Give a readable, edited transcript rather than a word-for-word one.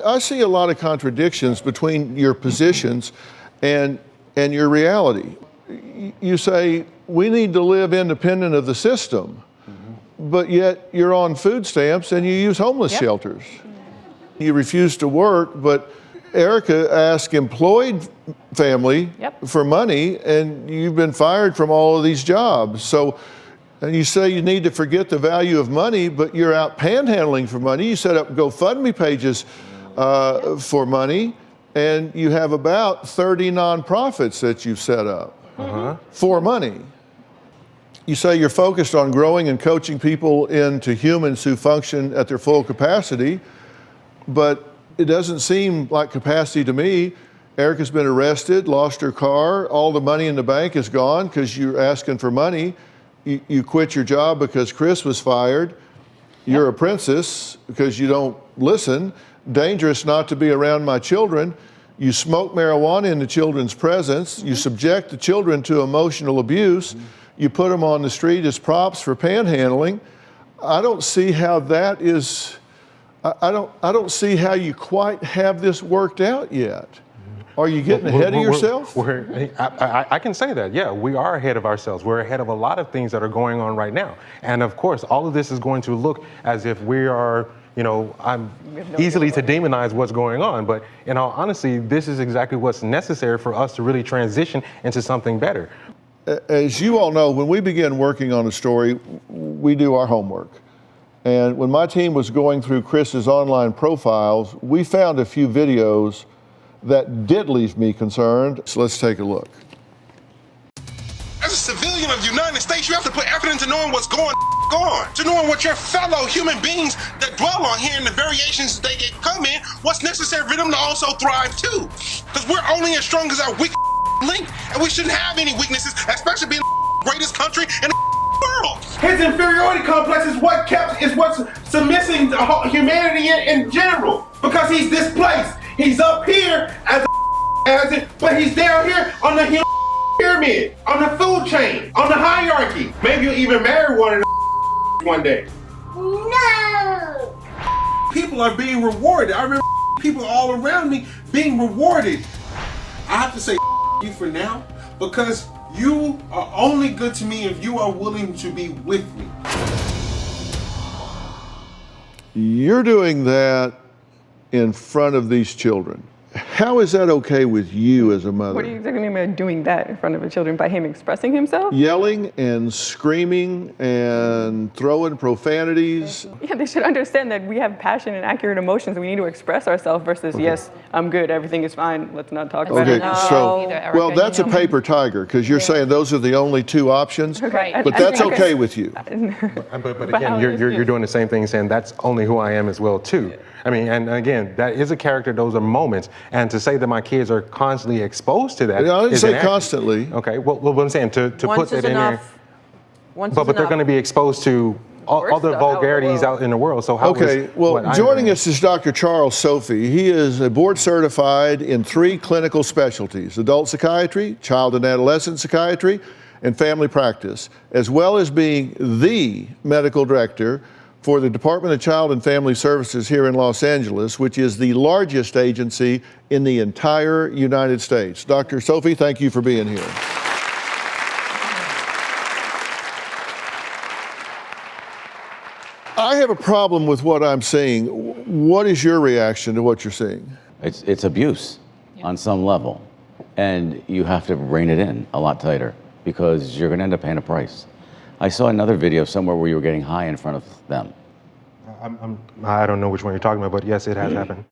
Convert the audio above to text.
I see a lot of contradictions between your positions and your reality. You say, we need to live independent of the system, but yet you're on food stamps and you use homeless shelters. You refuse to work, but Erica asked employed family for money, and you've been fired from all of these jobs. So, and you say you need to forget the value of money, but you're out panhandling for money. You set up GoFundMe pages for money, and you have about 30 nonprofits that you've set up for money. You say you're focused on growing and coaching people into humans who function at their full capacity, but it doesn't seem like capacity to me. Erica's been arrested, lost her car, all the money in the bank is gone because you're asking for money. You quit your job because Chris was fired. You're a princess because you don't listen. Dangerous not to be around my children. You smoke marijuana in the children's presence. You subject the children to emotional abuse. You put them on the street as props for panhandling. I don't see how that is, I don't see how you quite have this worked out yet. Are you getting ahead of yourself? I can say that, yeah, we are ahead of ourselves. We're ahead of a lot of things that are going on right now. And of course, all of this is going to look as if we are, I'm easily to demonize what's going on. But in all honesty, this is exactly what's necessary for us to really transition into something better. As you all know, when we begin working on a story, we do our homework. And when my team was going through Chris's online profiles, we found a few videos that did leave me concerned. So let's take a look. As a civilian of the United States, you have to put effort into knowing what's going on, to knowing what your fellow human beings that dwell on here and the variations they come in, what's necessary for them to also thrive too. Because we're only as strong as our weak link, and we shouldn't have any weaknesses, especially being the greatest country in the world. His inferiority complex is what's submitting to humanity in general, because he's displaced. He's up here but he's down here on the human pyramid, on the food chain, on the hierarchy. Maybe you'll even marry one of the one day. No! People are being rewarded. I remember people all around me being rewarded. I have to say you for now, because you are only good to me if you are willing to be with me. You're doing that in front of these children. How is that okay with you as a mother? What do you exactly mean by doing that in front of the children? By him expressing himself? Yelling and screaming and throwing profanities. Yeah, they should understand that we have passion and accurate emotions. We need to express ourselves versus, yes, I'm good, everything is fine, let's not talk about it. So, well, that's a paper tiger, because you're saying those are the only two options, but that's okay with you. But again, you're doing the same thing, saying that's only who I am as well, too. I mean, and again, that is a character, those are moments. And to say that my kids are constantly exposed to that. I didn't say constantly. Okay, well, what I'm saying, to put that in there. But they're going to be exposed to all the vulgarities out in the world. So how joining us is Dr. Charles Sophie. He is a board certified in 3 clinical specialties: adult psychiatry, child and adolescent psychiatry, and family practice, as well as being the medical director for the Department of Child and Family Services here in Los Angeles, which is the largest agency in the entire United States. Dr. Sophie, thank you for being here. I have a problem with what I'm seeing. What is your reaction to what you're seeing? It's abuse on some level, and you have to rein it in a lot tighter, because you're going to end up paying a price. I saw another video somewhere where you were getting high in front of them. I don't know which one you're talking about, but yes, it has happened.